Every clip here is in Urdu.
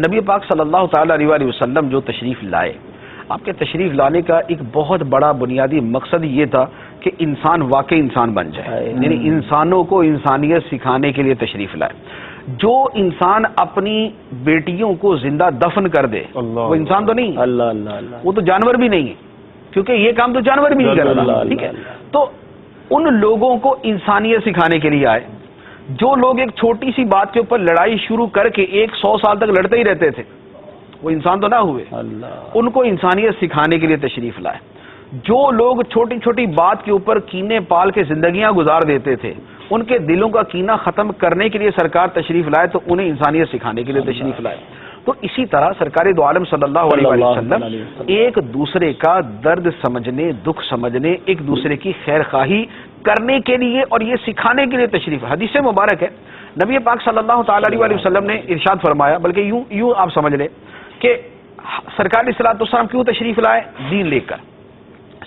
نبی پاک صلی اللہ تعالی علیہ وسلم جو تشریف لائے، آپ کے تشریف لانے کا ایک بہت بڑا بنیادی مقصد یہ تھا کہ انسان واقعی انسان بن جائے، یعنی انسانوں کو انسانیت سکھانے کے لیے تشریف لائے۔ جو انسان اپنی بیٹیوں کو زندہ دفن کر دے وہ انسان تو نہیں، وہ تو جانور بھی نہیں ہے، کیونکہ یہ کام تو جانور بھی نہیں کرتا، ٹھیک ہے؟ تو ان لوگوں کو انسانیت سکھانے کے لیے آئے جو لوگ ایک چھوٹی سی بات کے اوپر لڑائی شروع کر کے 100 سال تک لڑتے ہی رہتے تھے، وہ انسان تو نہ ہوئے، ان کو انسانیت سکھانے کے لیے تشریف لائے۔ جو لوگ چھوٹی چھوٹی بات کے اوپر کینے پال کے زندگیاں گزار دیتے تھے، ان کے دلوں کا کینہ ختم کرنے کے لیے سرکار تشریف لائے، تو انہیں انسانیت سکھانے کے لیے تشریف لائے۔ تو اسی طرح سرکار دو عالم صلی اللہ علیہ وسلم ایک دوسرے کا درد سمجھنے، دکھ سمجھنے، ایک دوسرے کی خیر خواہی کرنے کے لیے اور یہ سکھانے کے لیے تشریف۔ حدیث مبارک ہے، نبی پاک صلی اللہ تعالی علیہ وسلم نے ارشاد فرمایا، بلکہ یوں آپ سمجھ لیں کہ سرکار علیہ الصلوۃ والسلام کیوں تشریف لائے؟ دین لے کر۔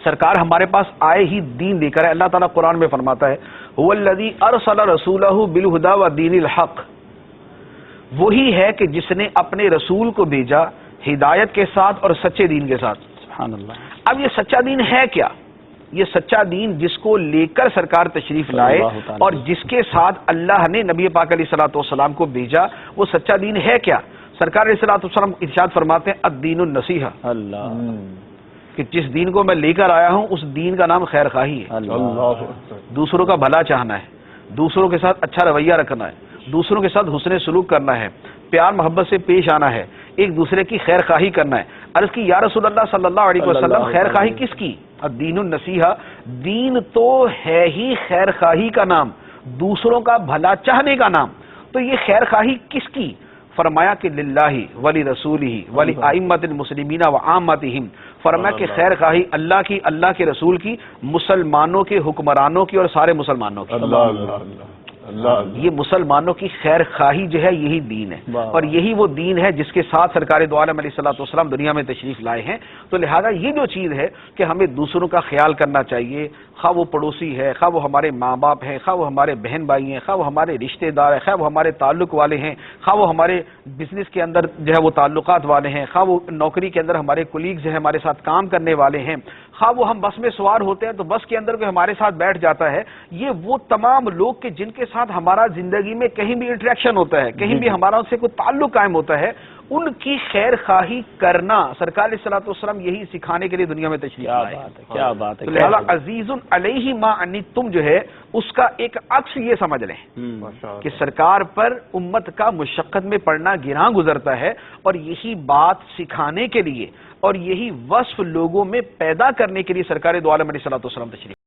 سرکار ہمارے پاس آئے ہی دین لے کر ہے۔ اللہ تعالیٰ قرآن میں فرماتا ہے هو الذی ارسل رسولہ بالہدی ودین الحق، وہی ہے کہ جس نے اپنے رسول کو بھیجا ہدایت کے ساتھ اور سچے دین کے ساتھ۔ سبحان اللہ۔ اب یہ سچا دین ہے کیا؟ یہ سچا دین جس کو لے کر سرکار تشریف لائے اور جس کے ساتھ اللہ نے نبی پاک علیہ الصلوۃ والسلام کو بھیجا، وہ سچا دین ہے کیا؟ سرکار علیہ الصلوۃ والسلام ارشاد فرماتے ہیں الدین النصیحہ، اللہ، کہ جس دین کو میں لے کر آیا ہوں اس دین کا نام خیر خواہی ہے، دوسروں کا بھلا چاہنا ہے، دوسروں کے ساتھ اچھا رویہ رکھنا ہے، دوسروں کے ساتھ حسن سلوک کرنا ہے، پیار محبت سے پیش آنا ہے، ایک دوسرے کی خیر خواہی کرنا ہے۔ عرض کی یا رسول اللہ صلی اللہ علیہ وسلم خیر خواہی کس کی؟ الدین النصیحہ، دین تو ہے ہی خیر خواہی کا نام، دوسروں کا بھلا چاہنے کا نام، تو یہ خیر خواہی کس کی؟ فرمایا کہ للہ ولی رسولہ ولی ائمۃ المسلمین وعامتہم، فرمایا کہ خیر خواہی اللہ کی، اللہ کے رسول کی، مسلمانوں کے حکمرانوں کی اور سارے مسلمانوں کی۔ یہ مسلمانوں کی خیر خواہی جو ہے یہی دین ہے، اور یہی وہ دین ہے جس کے ساتھ سرکار دو عالم علیہ الصلوۃ والسلام دنیا میں تشریف لائے ہیں۔ تو لہذا یہ جو چیز ہے کہ ہمیں دوسروں کا خیال کرنا چاہیے، خواہ وہ پڑوسی ہے، خواہ وہ ہمارے ماں باپ ہیں، خواہ وہ ہمارے بہن بھائی ہیں، خواہ وہ ہمارے رشتہ دار ہیں، خواہ وہ ہمارے تعلق والے ہیں، خواہ وہ ہمارے بزنس کے اندر جو ہے وہ تعلقات والے ہیں، خواہ وہ نوکری کے اندر ہمارے کولیگز ہیں، ہمارے ساتھ کام کرنے والے ہیں، خواہ وہ ہم بس میں سوار ہوتے ہیں تو بس کے اندر کوئی ہمارے ساتھ بیٹھ جاتا ہے، یہ وہ تمام لوگ کہ جن کے ساتھ ہمارا زندگی میں کہیں بھی انٹریکشن ہوتا ہے، کہیں بھی ہمارا ان سے کوئی تعلق قائم ہوتا ہے، ان کی خیر خواہی کرنا سرکار علیہ الصلوۃ والسلام یہی سکھانے کے لیے دنیا میں تشریف لائے۔ کیا بات ہے! لہذا عزیز علیہ ما عنتم جو ہے اس کا ایک عکس یہ سمجھ لیں کہ سرکار پر امت کا مشقت میں پڑنا گراں گزرتا ہے، اور یہی بات سکھانے کے لیے اور یہی وصف لوگوں میں پیدا کرنے کے لیے سرکار دو عالم علیہ الصلوۃ والسلام تشریف